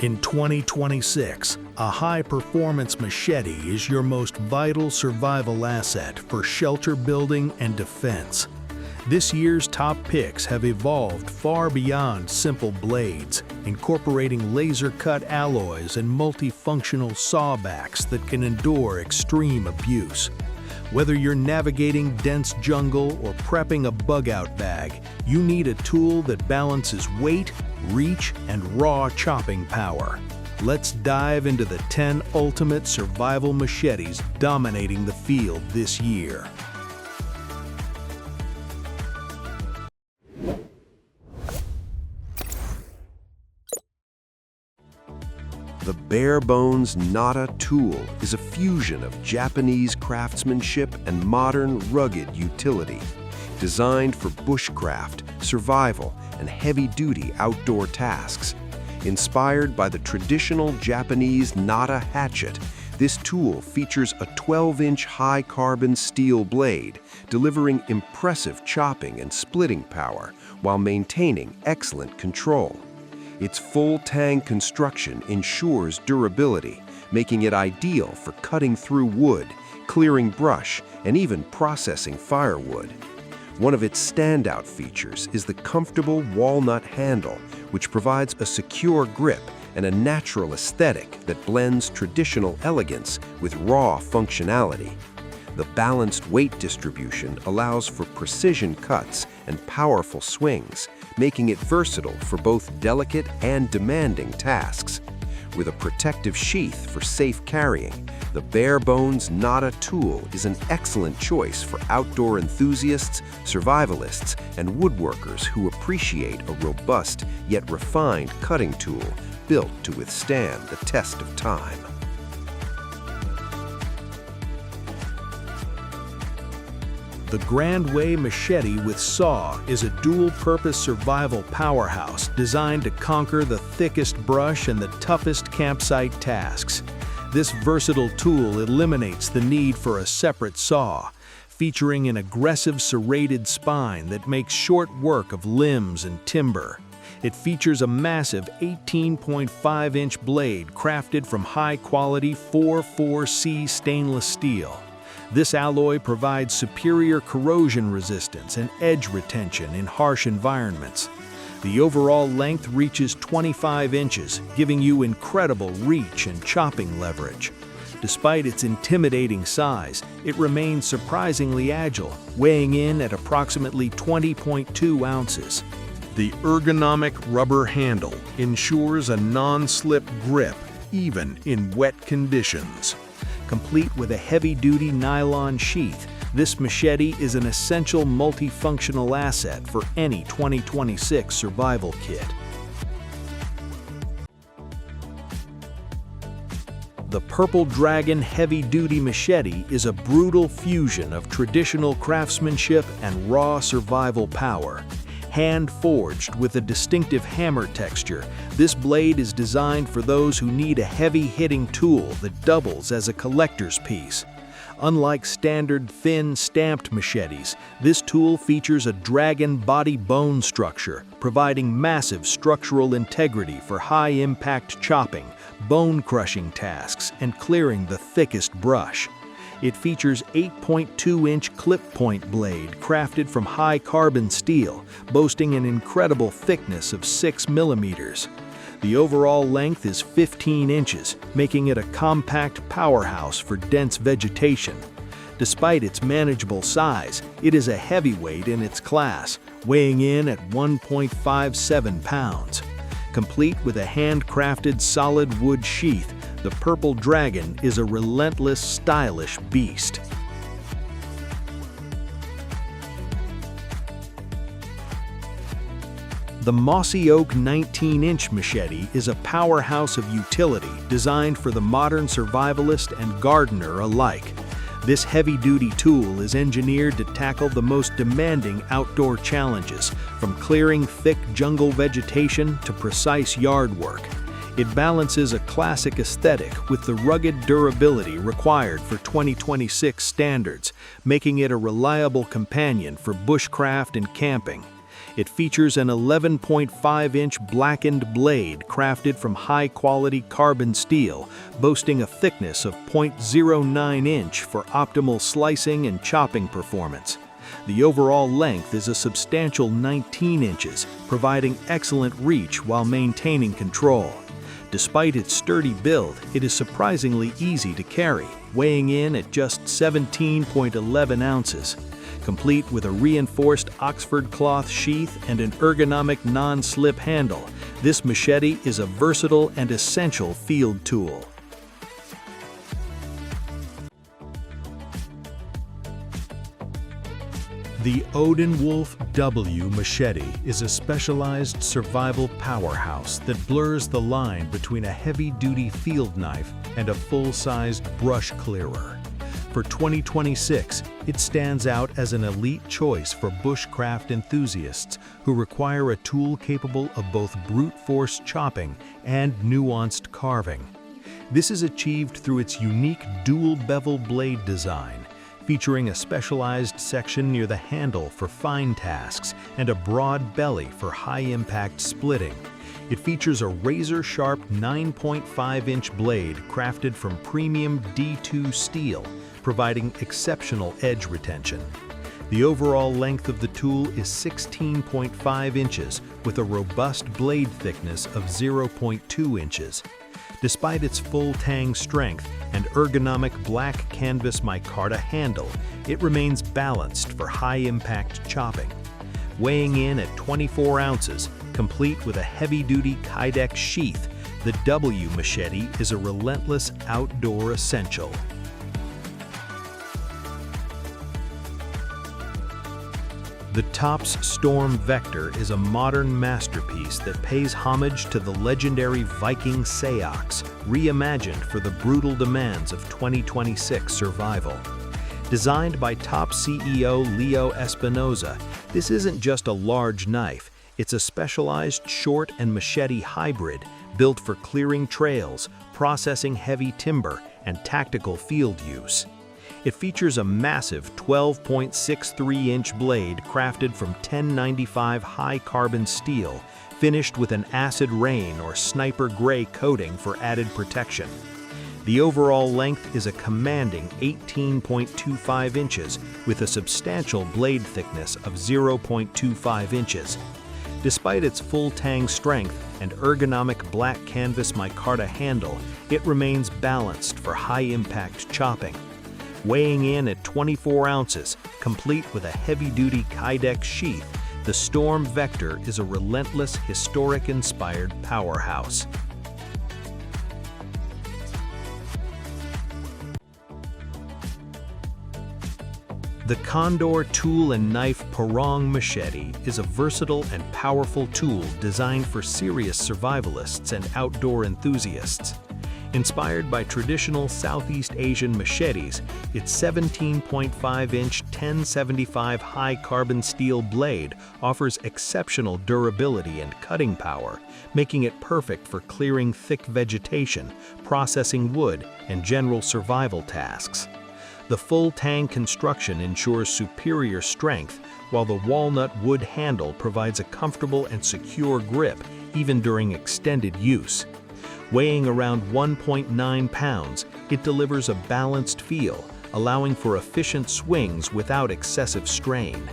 In 2026, a high-performance machete is your most vital survival asset for shelter building and defense. This year's top picks have evolved far beyond simple blades, incorporating laser-cut alloys and multifunctional sawbacks that can endure extreme abuse. Whether you're navigating dense jungle or prepping a bug-out bag, you need a tool that balances weight, reach, and raw chopping power. Let's dive into the 10 ultimate survival machetes dominating the field this year. The bare-bones Nata tool is a fusion of Japanese craftsmanship and modern, rugged utility. Designed for bushcraft, survival, and heavy-duty outdoor tasks. Inspired by the traditional Japanese Nata hatchet, this tool features a 12-inch high-carbon steel blade, delivering impressive chopping and splitting power while maintaining excellent control. Its full-tang construction ensures durability, making it ideal for cutting through wood, clearing brush, and even processing firewood. One of its standout features is the comfortable walnut handle, which provides a secure grip and a natural aesthetic that blends traditional elegance with raw functionality. The balanced weight distribution allows for precision cuts and powerful swings, making it versatile for both delicate and demanding tasks. With a protective sheath for safe carrying, the bare-bones Nata tool is an excellent choice for outdoor enthusiasts, survivalists, and woodworkers who appreciate a robust yet refined cutting tool built to withstand the test of time. The Way Machete with saw is a dual-purpose survival powerhouse designed to conquer the thickest brush and the toughest campsite tasks. This versatile tool eliminates the need for a separate saw, featuring an aggressive serrated spine that makes short work of limbs and timber. It features a massive 18.5-inch blade crafted from high-quality 4,4C stainless steel. This alloy provides superior corrosion resistance and edge retention in harsh environments. The overall length reaches 25 inches, giving you incredible reach and chopping leverage. Despite its intimidating size, it remains surprisingly agile, weighing in at approximately 20.2 ounces. The ergonomic rubber handle ensures a non-slip grip, even in wet conditions. Complete with a heavy-duty nylon sheath, this machete is an essential multifunctional asset for any 2026 survival kit. The Purple Dragon heavy-duty machete is a brutal fusion of traditional craftsmanship and raw survival power. Hand-forged with a distinctive hammer texture, this blade is designed for those who need a heavy-hitting tool that doubles as a collector's piece. Unlike standard thin stamped machetes, this tool features a dragon body bone structure, providing massive structural integrity for high-impact chopping, bone-crushing tasks, and clearing the thickest brush. It features 8.2-inch clip-point blade crafted from high-carbon steel, boasting an incredible thickness of 6 millimeters. The overall length is 15 inches, making it a compact powerhouse for dense vegetation. Despite its manageable size, it is a heavyweight in its class, weighing in at 1.57 pounds. Complete with a handcrafted solid wood sheath, the Purple Dragon is a relentless, stylish beast. The Mossy Oak 19-inch machete is a powerhouse of utility designed for the modern survivalist and gardener alike. This heavy-duty tool is engineered to tackle the most demanding outdoor challenges, from clearing thick jungle vegetation to precise yard work. It balances a classic aesthetic with the rugged durability required for 2026 standards, making it a reliable companion for bushcraft and camping. It features an 11.5-inch blackened blade crafted from high-quality carbon steel, boasting a thickness of 0.09 inch for optimal slicing and chopping performance. The overall length is a substantial 19 inches, providing excellent reach while maintaining control. Despite its sturdy build, it is surprisingly easy to carry, weighing in at just 17.11 ounces. Complete with a reinforced Oxford cloth sheath and an ergonomic non-slip handle, this machete is a versatile and essential field tool. The Odin Wolf W Machete is a specialized survival powerhouse that blurs the line between a heavy-duty field knife and a full-sized brush clearer. For 2026, it stands out as an elite choice for bushcraft enthusiasts who require a tool capable of both brute force chopping and nuanced carving. This is achieved through its unique dual bevel blade design, featuring a specialized section near the handle for fine tasks and a broad belly for high-impact splitting. It features a razor-sharp 9.5-inch blade crafted from premium D2 steel, providing exceptional edge retention. The overall length of the tool is 16.5 inches with a robust blade thickness of 0.2 inches. Despite its full tang strength and ergonomic black canvas micarta handle, it remains balanced for high-impact chopping. Weighing in at 24 ounces, complete with a heavy-duty Kydex sheath, the W Machete is a relentless outdoor essential. The Tops Storm Vector is a modern masterpiece that pays homage to the legendary Viking Seox, reimagined for the brutal demands of 2026 survival. Designed by Tops CEO Leo Espinoza, this isn't just a large knife, it's a specialized short and machete hybrid built for clearing trails, processing heavy timber, and tactical field use. It features a massive 12.63-inch blade crafted from 1095 high-carbon steel, finished with an acid rain or sniper gray coating for added protection. The overall length is a commanding 18.25 inches with a substantial blade thickness of 0.25 inches. Despite its full tang strength and ergonomic black canvas micarta handle, it remains balanced for high-impact chopping. Weighing in at 24 ounces, complete with a heavy-duty Kydex sheath, the Storm Vector is a relentless, historic-inspired powerhouse. The Condor Tool and Knife Parang Machete is a versatile and powerful tool designed for serious survivalists and outdoor enthusiasts. Inspired by traditional Southeast Asian machetes, its 17.5-inch 1075 high-carbon steel blade offers exceptional durability and cutting power, making it perfect for clearing thick vegetation, processing wood, and general survival tasks. The full tang construction ensures superior strength, while the walnut wood handle provides a comfortable and secure grip even during extended use. Weighing around 1.9 pounds, it delivers a balanced feel, allowing for efficient swings without excessive strain.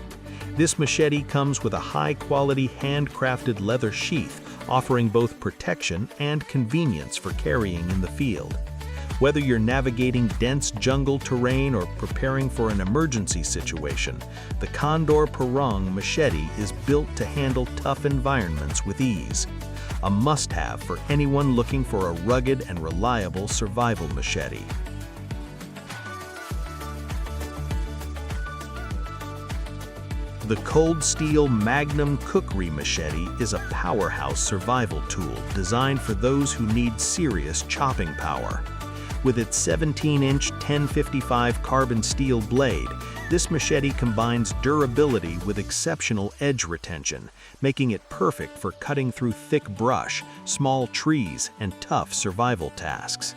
This machete comes with a high-quality handcrafted leather sheath, offering both protection and convenience for carrying in the field. Whether you're navigating dense jungle terrain or preparing for an emergency situation, the Condor Parang Machete is built to handle tough environments with ease. A must-have for anyone looking for a rugged and reliable survival machete. The Cold Steel Magnum Cookery Machete is a powerhouse survival tool designed for those who need serious chopping power. With its 17-inch 1055 carbon steel blade, this machete combines durability with exceptional edge retention, making it perfect for cutting through thick brush, small trees, and tough survival tasks.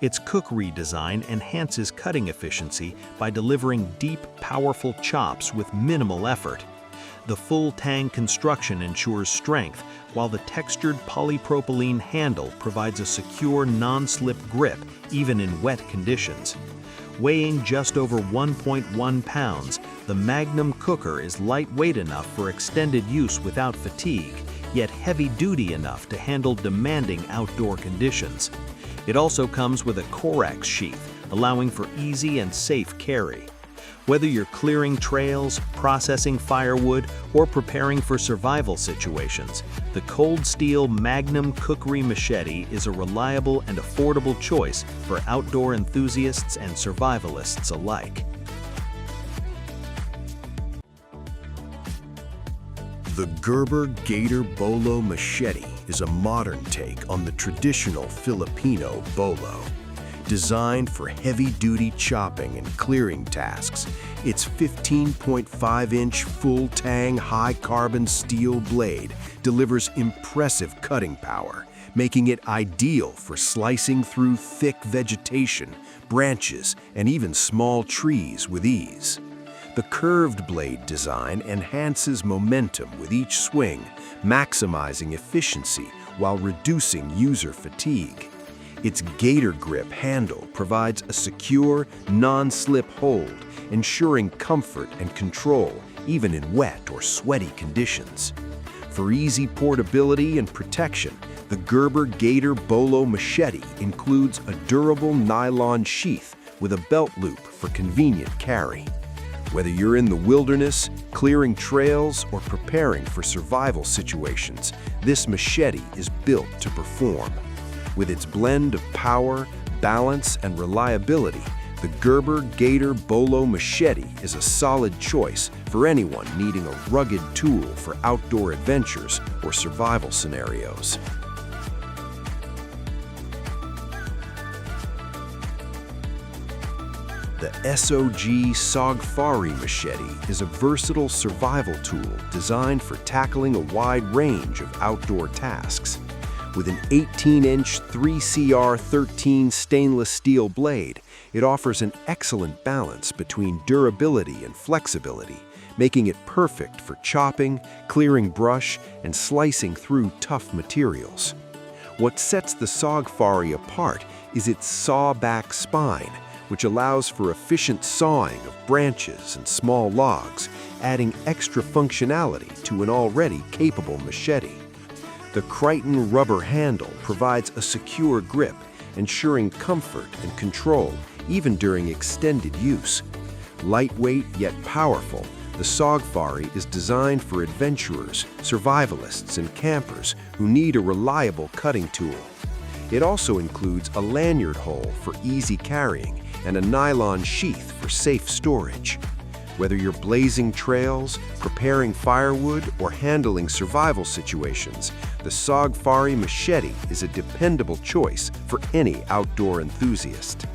Its cookery design enhances cutting efficiency by delivering deep, powerful chops with minimal effort. The full tang construction ensures strength, while the textured polypropylene handle provides a secure non-slip grip even in wet conditions. Weighing just over 1.1 pounds, the Magnum cooker is lightweight enough for extended use without fatigue, yet heavy-duty enough to handle demanding outdoor conditions. It also comes with a Corax sheath, allowing for easy and safe carry. Whether you're clearing trails, processing firewood, or preparing for survival situations, the Cold Steel Magnum Cookery Machete is a reliable and affordable choice for outdoor enthusiasts and survivalists alike. The Gerber Gator Bolo Machete is a modern take on the traditional Filipino bolo. Designed for heavy-duty chopping and clearing tasks, its 15.5-inch full-tang high-carbon steel blade delivers impressive cutting power, making it ideal for slicing through thick vegetation, branches, and even small trees with ease. The curved blade design enhances momentum with each swing, maximizing efficiency while reducing user fatigue. Its gator grip handle provides a secure, non-slip hold, ensuring comfort and control even in wet or sweaty conditions. For easy portability and protection, the Gerber Gator Bolo Machete includes a durable nylon sheath with a belt loop for convenient carry. Whether you're in the wilderness, clearing trails, or preparing for survival situations, this machete is built to perform. With its blend of power, balance, and reliability, the Gerber Gator Bolo Machete is a solid choice for anyone needing a rugged tool for outdoor adventures or survival scenarios. The SOG Sawback Machete is a versatile survival tool designed for tackling a wide range of outdoor tasks. With an 18-inch 3CR13 stainless steel blade, it offers an excellent balance between durability and flexibility, making it perfect for chopping, clearing brush, and slicing through tough materials. What sets the Sawback apart is its sawback spine, which allows for efficient sawing of branches and small logs, adding extra functionality to an already capable machete. The Crichton rubber handle provides a secure grip, ensuring comfort and control even during extended use. Lightweight yet powerful, the Sawback is designed for adventurers, survivalists, and campers who need a reliable cutting tool. It also includes a lanyard hole for easy carrying and a nylon sheath for safe storage. Whether you're blazing trails, preparing firewood, or handling survival situations, the Sawback Machete is a dependable choice for any outdoor enthusiast.